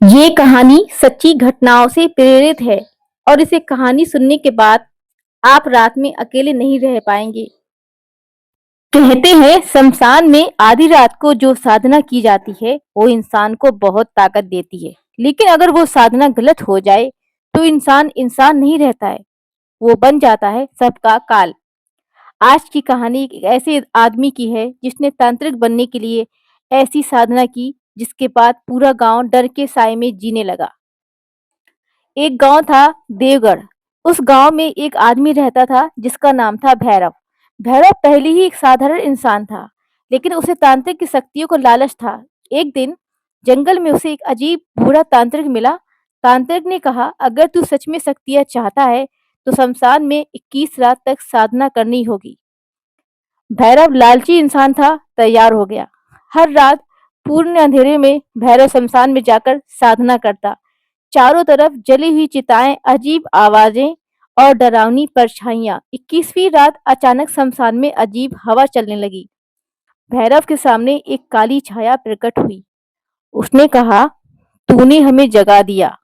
ये कहानी सच्ची घटनाओं से प्रेरित है और इसे कहानी सुनने के बाद आप रात में अकेले नहीं रह पाएंगे। कहते हैं शमशान में आधी रात को जो साधना की जाती है वो इंसान को बहुत ताकत देती है। लेकिन अगर वो साधना गलत हो जाए तो इंसान इंसान नहीं रहता है, वो बन जाता है सबका काल। आज की कहानी एक ऐसे आदमी की है जिसने तांत्रिक बनने के लिए ऐसी साधना की जिसके बाद पूरा गांव डर के साए में जीने लगा। एक गांव था, देवगढ़। उस गांव में एक आदमी रहता था जिसका नाम था भैरव। भैरव पहले ही एक साधारण इंसान था, लेकिन उसे तांत्रिक की शक्तियों को लालच था। एक दिन जंगल में उसे एक अजीब बूढ़ा तांत्रिक मिला। तांत्रिक ने कहा, अगर तू सच में शक्तियां चाहता है तो शमशान में 21 रात तक साधना करनी होगी। भैरव लालची इंसान था, तैयार हो गया। हर रात पूर्ण अंधेरे में भैरव शमशान में जाकर साधना करता। चारों तरफ जली हुई चिताएं, अजीब आवाजें और डरावनी परछाइयां। 21वीं रात अचानक शमशान में अजीब हवा चलने लगी। भैरव के सामने एक काली छाया प्रकट हुई। उसने कहा, तूने हमें जगा दिया,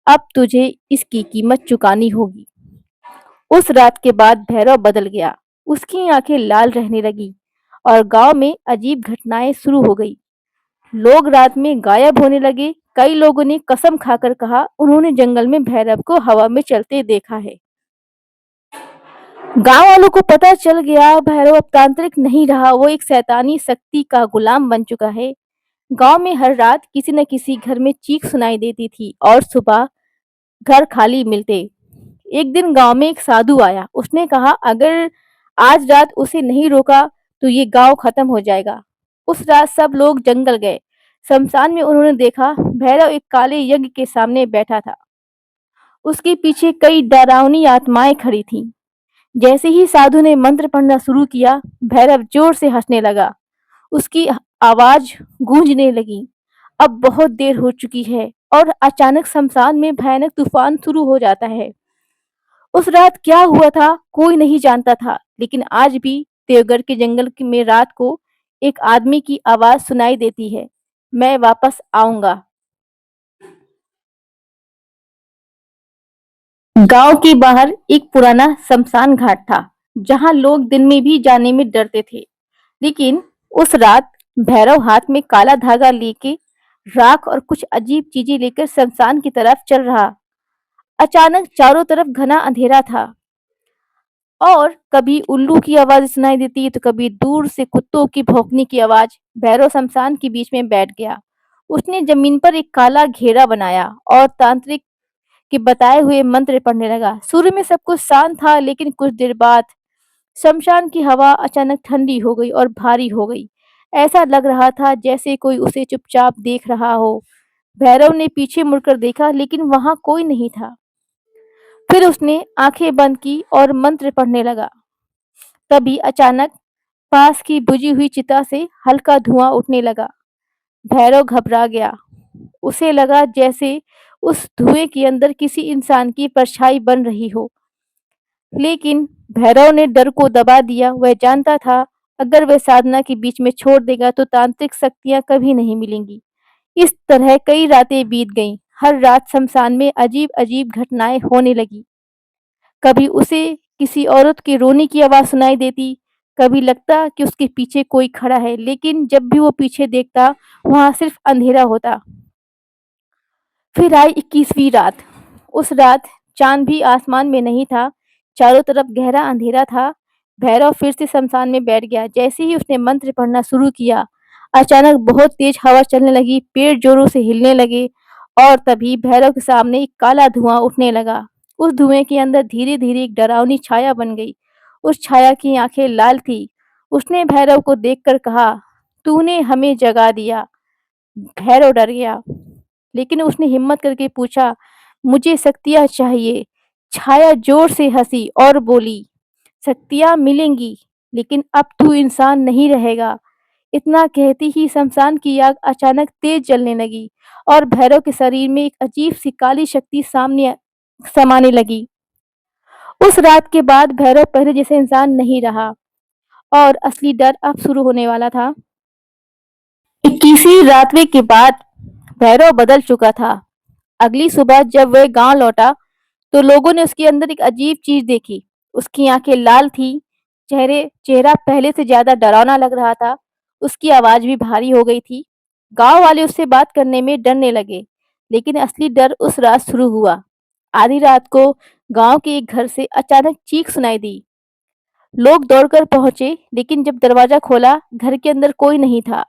अब तुझे इसकी कीमत चुकानी होगी। उस रात के बाद भैरव बदल गया। उसकी आंखें लाल रहने लगी और गांव में अजीब घटनाएं शुरू हो गई। लोग रात में गायब होने लगे। कई लोगों ने कसम खाकर कहा उन्होंने जंगल में भैरव को हवा में चलते देखा है। गांव वालों को पता चल गया भैरव अब तांत्रिक नहीं रहा, वो एक शैतानी शक्ति का गुलाम बन चुका है। गांव में हर रात किसी न किसी घर में चीख सुनाई देती थी और सुबह घर खाली मिलते। एक दिन गांव में एक साधु आया। उसने कहा, अगर आज रात उसे नहीं रोका तो ये गांव खत्म हो जाएगा। उस रात सब लोग जंगल गए। शमशान में उन्होंने देखा भैरव एक काले यज्ञ के सामने बैठा था। उसके पीछे कई डरावनी आत्माएं खड़ी थीं। जैसे ही साधु ने मंत्र पढ़ना शुरू किया, भैरव जोर से हंसने लगा। उसकी आवाज गूंजने लगी। अब बहुत देर हो चुकी है और अचानक शमशान में भयानक तूफान शुरू हो जाता है। उस रात क्या हुआ था कोई नहीं जानता था, लेकिन आज भी देवघर के जंगल में रात को एक आदमी की आवाज सुनाई देती है, मैं वापस आऊंगा। गांव के बाहर एक पुराना शमशान घाट था, जहां लोग दिन में भी जाने में डरते थे। लेकिन उस रात भैरव हाथ में काला धागा लेके राख और कुछ अजीब चीजें लेकर शमशान की तरफ चल रहा। अचानक चारों तरफ घना अंधेरा था और कभी उल्लू की आवाज सुनाई देती तो कभी दूर से कुत्तों की भौंकने की आवाज। भैरव शमशान के बीच में बैठ गया। उसने जमीन पर एक काला घेरा बनाया और तांत्रिक के बताए हुए मंत्र पढ़ने लगा। शुरू में सब कुछ शांत था, लेकिन कुछ देर बाद शमशान की हवा अचानक ठंडी हो गई और भारी हो गई। ऐसा लग रहा था जैसे कोई उसे चुपचाप देख रहा हो। भैरव ने पीछे मुड़कर देखा, लेकिन वहां कोई नहीं था। फिर उसने आंखें बंद की और मंत्र पढ़ने लगा। तभी अचानक पास की बुझी हुई चिता से हल्का धुआं उठने लगा। भैरव घबरा गया। उसे लगा जैसे उस धुएं के अंदर किसी इंसान की परछाई बन रही हो। लेकिन भैरव ने डर को दबा दिया। वह जानता था अगर वह साधना के बीच में छोड़ देगा तो तांत्रिक शक्तियां कभी नहीं मिलेंगी। इस तरह कई रातें बीत गईं। हर रात शमशान में अजीब अजीब घटनाएं होने लगी। कभी उसे किसी औरत के रोने की आवाज सुनाई देती, कभी लगता कि उसके पीछे कोई खड़ा है, लेकिन जब भी वो पीछे देखता वहां सिर्फ अंधेरा होता। फिर आई 21वीं रात। उस रात चांद भी आसमान में नहीं था। चारों तरफ गहरा अंधेरा था। भैरव फिर से शमशान में बैठ गया। जैसे ही उसने मंत्र पढ़ना शुरू किया, अचानक बहुत तेज हवा चलने लगी, पेड़ जोरों से हिलने लगे और तभी भैरव के सामने एक काला धुआं उठने लगा। उस धुएं के अंदर धीरे धीरे एक डरावनी छाया बन गई। उस छाया की आंखें लाल थी। उसने भैरव को देखकर कहा, तूने हमें जगा दिया। भैरव डर गया, लेकिन उसने हिम्मत करके पूछा, मुझे शक्तियाँ चाहिए। छाया जोर से हंसी और बोली, शक्तियाँ मिलेंगी, लेकिन अब तू इंसान नहीं रहेगा। इतना कहती ही शमशान की आग अचानक तेज जलने लगी और भैरव के शरीर में एक अजीब सी काली शक्ति सामने समाने लगी। उस रात के बाद भैरव पहले जैसे इंसान नहीं रहा और असली डर अब शुरू होने वाला था। 21वीं रात्रि के बाद भैरव बदल चुका था। अगली सुबह जब वह गांव लौटा तो लोगों ने उसके अंदर एक अजीब चीज देखी। उसकी आंखें लाल थी, चेहरा पहले से ज्यादा डरावना लग रहा था। उसकी आवाज भी भारी हो गई थी। गांव वाले उससे बात करने में डरने लगे, लेकिन असली डर उस रात शुरू हुआ। आधी रात को गांव के एक घर से अचानक चीख सुनाई दी। लोग दौड़कर पहुंचे, लेकिन जब दरवाजा खोला, घर के अंदर कोई नहीं था।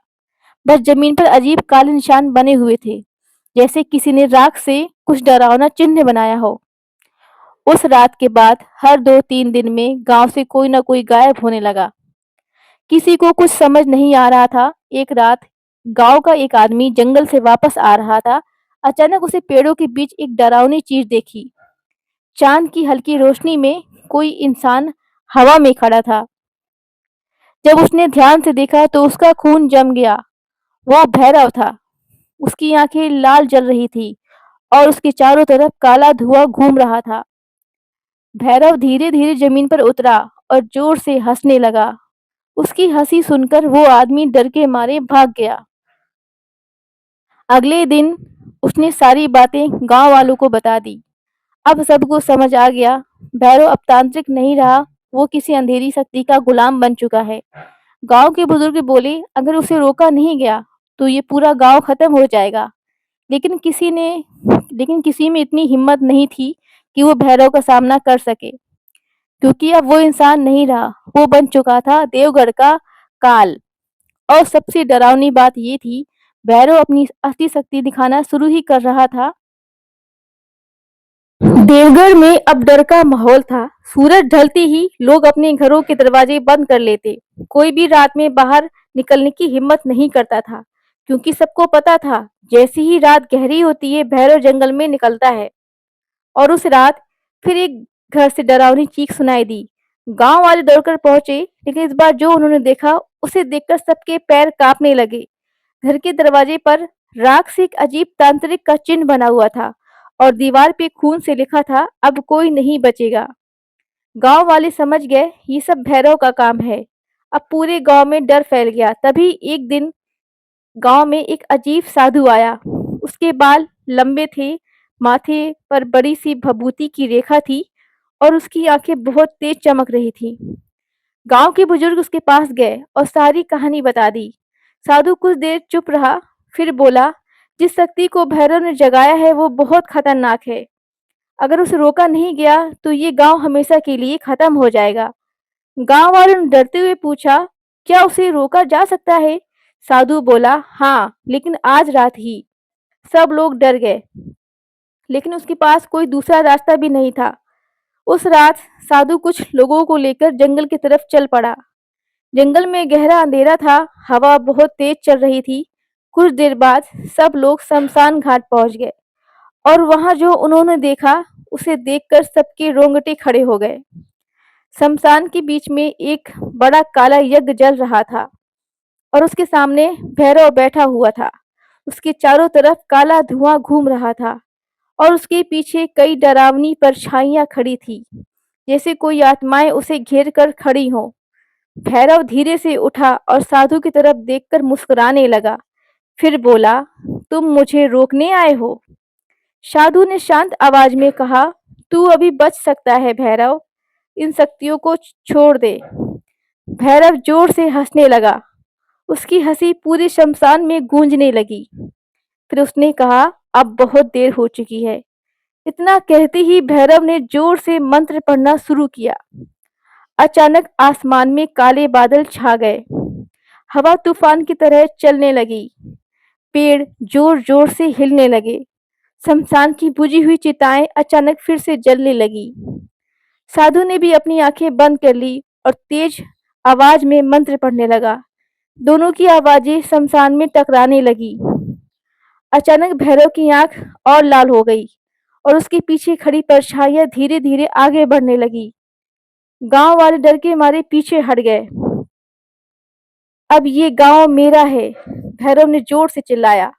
बस जमीन पर अजीब काले निशान बने हुए थे, जैसे किसी ने राख से कुछ डरावना चिन्ह बनाया हो। उस रात के बाद हर 2-3 दिन में गांव से कोई न कोई गायब होने लगा। किसी को कुछ समझ नहीं आ रहा था। एक रात गांव का एक आदमी जंगल से वापस आ रहा था। अचानक उसे पेड़ों के बीच एक डरावनी चीज देखी। चांद की हल्की रोशनी में कोई इंसान हवा में खड़ा था। जब उसने ध्यान से देखा तो उसका खून जम गया। वह भैरव था। उसकी आंखें लाल जल रही थी और उसके चारों तरफ काला धुआं घूम रहा था। भैरव धीरे धीरे जमीन पर उतरा और जोर से हंसने लगा। उसकी हंसी सुनकर वो आदमी डर के मारे भाग गया। अगले दिन उसने सारी बातें गांव वालों को बता दी। अब सबको समझ आ गया, भैरव अब तांत्रिक नहीं रहा, वो किसी अंधेरी शक्ति का गुलाम बन चुका है। गांव के बुजुर्ग बोले, अगर उसे रोका नहीं गया तो ये पूरा गांव खत्म हो जाएगा। लेकिन लेकिन किसी में इतनी हिम्मत नहीं थी कि वो भैरव का सामना कर सके, क्योंकि अब वो इंसान नहीं रहा, वो बन चुका था देवगढ़ का काल। और सबसे डरावनी बात ये थी, भैरव अपनी असली शक्ति दिखाना शुरू ही कर रहा था। देवगढ़ में अब डर का माहौल था। सूरज ढलते ही लोग अपने घरों के दरवाजे बंद कर लेते। कोई भी रात में बाहर निकलने की हिम्मत नहीं करता था, क्योंकि सबको पता था जैसी ही रात गहरी होती है भैरव जंगल में निकलता है। और उस रात फिर एक घर से डरावनी चीख सुनाई दी। गांव वाले दौड़कर पहुंचे, लेकिन इस बार जो उन्होंने देखा उसे देखकर सबके पैर कांपने लगे। घर के दरवाजे पर राख से एक अजीब तांत्रिक का चिन्ह बना हुआ था और दीवार पे खून से लिखा था, अब कोई नहीं बचेगा। गांव वाले समझ गए ये सब भैरव का काम है। अब पूरे गांव में डर फैल गया। तभी एक दिन गांव में एक अजीब साधु आया। उसके बाल लंबे थे, माथे पर बड़ी सी भभूति की रेखा थी और उसकी आंखें बहुत तेज चमक रही थी। गांव के बुजुर्ग उसके पास गए और सारी कहानी बता दी। साधु कुछ देर चुप रहा, फिर बोला, जिस शक्ति को भैरव ने जगाया है वो बहुत खतरनाक है। अगर उसे रोका नहीं गया तो ये गांव हमेशा के लिए खत्म हो जाएगा। गांव वालों ने डरते हुए पूछा, क्या उसे रोका जा सकता है? साधु बोला, हाँ, लेकिन आज रात ही। सब लोग डर गए, लेकिन उसके पास कोई दूसरा रास्ता भी नहीं था। उस रात साधु कुछ लोगों को लेकर जंगल की तरफ चल पड़ा। जंगल में गहरा अंधेरा था, हवा बहुत तेज चल रही थी। कुछ देर बाद सब लोग शमशान घाट पहुंच गए और वहां जो उन्होंने देखा उसे देखकर सबके रोंगटे खड़े हो गए। शमशान के बीच में एक बड़ा काला यज्ञ जल रहा था और उसके सामने भैरव बैठा हुआ था। उसके चारों तरफ काला धुआं घूम रहा था और उसके पीछे कई डरावनी परछाइयां खड़ी थी, जैसे कोई आत्माएं उसे घेर कर खड़ी हों। भैरव धीरे से उठा और साधु की तरफ देखकर मुस्कुराने लगा। फिर बोला, तुम मुझे रोकने आए हो? साधु ने शांत आवाज में कहा, तू अभी बच सकता है भैरव, इन शक्तियों को छोड़ दे। भैरव जोर से हंसने लगा। उसकी हंसी पूरे शमशान में गूंजने लगी। फिर उसने कहा, अब बहुत देर हो चुकी है। इतना कहते ही भैरव ने जोर से मंत्र पढ़ना शुरू किया। अचानक आसमान में काले बादल छा गए। हवा तूफान की तरह चलने लगी। पेड़ जोर जोर से हिलने लगे। शमशान की बुझी हुई चिताएं अचानक फिर से जलने लगी। साधु ने भी अपनी आंखें बंद कर ली और तेज आवाज में मंत्र पढ़ने लगा। दोनों की आवाजें शमशान में टकराने लगी। अचानक भैरव की आंख और लाल हो गई और उसके पीछे खड़ी परछाइयां धीरे धीरे आगे बढ़ने लगी। गांव वाले डर के मारे पीछे हट गए। अब ये गांव मेरा है, भैरव ने जोर से चिल्लाया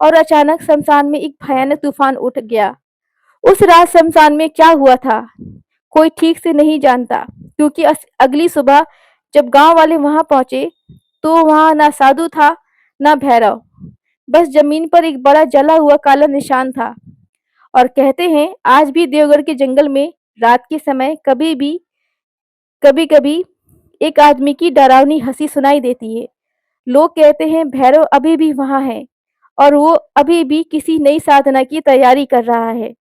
और अचानक शमशान में एक भयानक तूफान उठ गया। उस रात शमशान में क्या हुआ था कोई ठीक से नहीं जानता, क्योंकि अगली सुबह जब गांव वाले वहां पहुंचे तो वहां ना साधु था ना भैरव। बस जमीन पर एक बड़ा जला हुआ काला निशान था। और कहते हैं आज भी देवगढ़ के जंगल में रात के समय कभी-कभी एक आदमी की डरावनी हंसी सुनाई देती है। लोग कहते हैं भैरव अभी भी वहां है और वो अभी भी किसी नई साधना की तैयारी कर रहा है।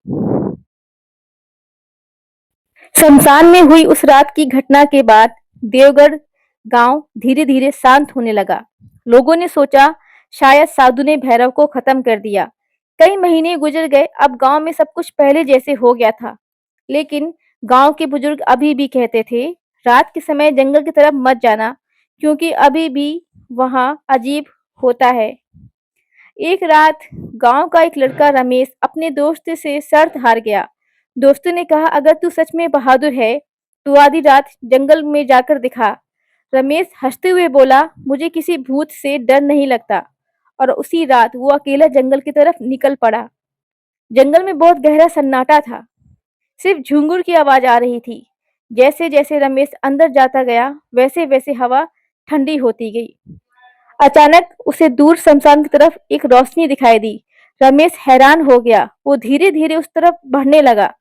शमशान में हुई उस रात की घटना के बाद देवगढ़ गांव धीरे-धीरे शांत होने लगा। लोगों ने सोचा शायद साधु ने भैरव को खत्म कर दिया। कई महीने गुजर गए, अब गांव में सब कुछ पहले जैसे हो गया था। लेकिन गांव के बुजुर्ग अभी भी कहते थे, रात के समय जंगल की तरफ मत जाना क्योंकि अभी भी वहां अजीब होता है। एक रात गांव का एक लड़का रमेश अपने दोस्त से शर्त हार गया। दोस्तों ने कहा अगर तू सच में बहादुर है तो आधी रात जंगल में जाकर दिखा। रमेश हंसते हुए बोला मुझे किसी भूत से डर नहीं लगता। और उसी रात वो अकेला जंगल की तरफ निकल पड़ा। जंगल में बहुत गहरा सन्नाटा था, सिर्फ झुंगुर की आवाज आ रही थी। जैसे जैसे रमेश अंदर जाता गया वैसे वैसे हवा ठंडी होती गई। अचानक उसे दूर शमशान की तरफ एक रोशनी दिखाई दी। रमेश हैरान हो गया, वो धीरे धीरे उस तरफ बढ़ने लगा।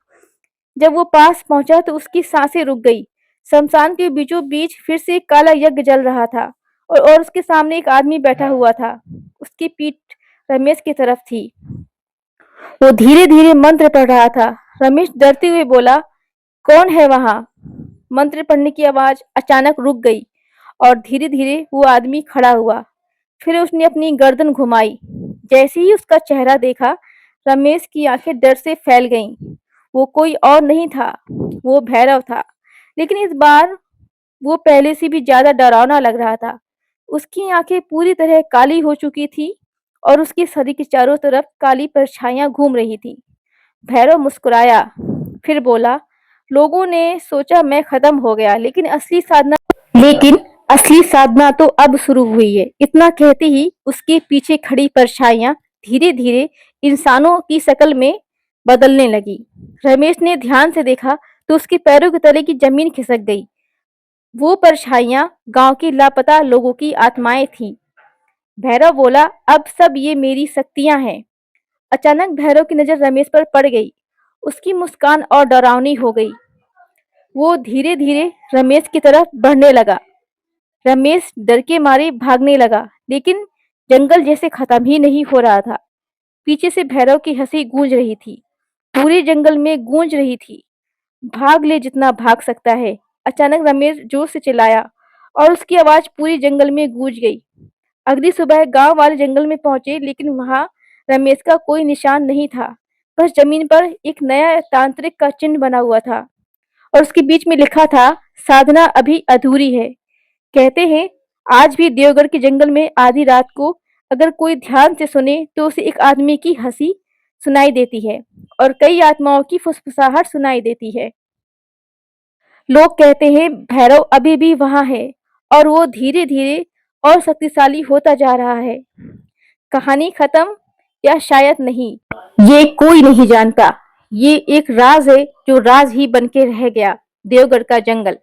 जब वो पास पहुंचा तो उसकी सांसें रुक गई। शमशान के बीचों बीच फिर से एक काला यज्ञ जल रहा था और उसके सामने एक आदमी बैठा हुआ था। उसकी पीठ रमेश की तरफ थी। वो धीरे धीरे मंत्र पढ़ रहा था। रमेश डरते हुए बोला कौन है वहां? मंत्र पढ़ने की आवाज अचानक रुक गई और धीरे धीरे वो आदमी खड़ा हुआ। फिर उसने अपनी गर्दन घुमाई। जैसे ही उसका चेहरा देखा रमेश की आंखें डर से फैल गईं। वो कोई और नहीं था, वो भैरव था। लेकिन इस बार वो पहले से भी ज्यादा डरावना लग रहा था। उसकी आंखें पूरी तरह काली हो चुकी थी और उसके शरीर के चारों तरफ काली परछाइयां घूम रही थी। भैरव मुस्कुराया, फिर बोला लोगों ने सोचा मैं खत्म हो गया, लेकिन असली साधना तो अब शुरू हुई है। इतना कहते ही उसके पीछे खड़ी परछाइयां धीरे धीरे इंसानों की शक्ल में बदलने लगी। रमेश ने ध्यान से देखा तो उसके पैरों के तले की जमीन खिसक गई। वो परछाइयां गांव के लापता लोगों की आत्माएं थीं। भैरव बोला अब सब ये मेरी शक्तियां हैं। अचानक भैरव की नजर रमेश पर पड़ गई। उसकी मुस्कान और डरावनी हो गई। वो धीरे धीरे रमेश की तरफ बढ़ने लगा। रमेश डर के मारे भागने लगा, लेकिन जंगल जैसे खत्म ही नहीं हो रहा था। पीछे से भैरव की हंसी गूंज रही थी, पूरे जंगल में गूंज रही थी। भाग ले जितना भाग सकता है। अचानक रमेश जोर से चिल्लाया और उसकी आवाज पूरी जंगल में गूंज गई। अगली सुबह गांव वाले जंगल में पहुंचे, लेकिन वहां रमेश का कोई निशान नहीं था। बस जमीन पर एक नया तांत्रिक का चिन्ह बना हुआ था और उसके बीच में लिखा था साधना अभी अधूरी है। कहते हैं आज भी देवगढ़ के जंगल में आधी रात को अगर कोई ध्यान से सुने तो उसे एक आदमी की हंसी सुनाई देती है और कई आत्माओं की फुसफुसाहट सुनाई देती है। लोग कहते हैं भैरव अभी भी वहां है और वो धीरे धीरे और शक्तिशाली होता जा रहा है। कहानी खत्म या शायद नहीं, ये कोई नहीं जानता। ये एक राज है जो राज ही बन के रह गया। देवगढ़ का जंगल।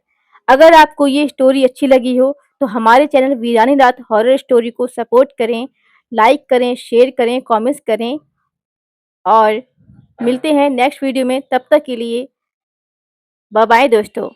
अगर आपको ये स्टोरी अच्छी लगी हो तो हमारे चैनल वीरानी रात हॉरर स्टोरी को सपोर्ट करें, लाइक करें, शेयर करें, कमेंट्स करें और मिलते हैं नेक्स्ट वीडियो में। तब तक के लिए बाय बाय दोस्तों।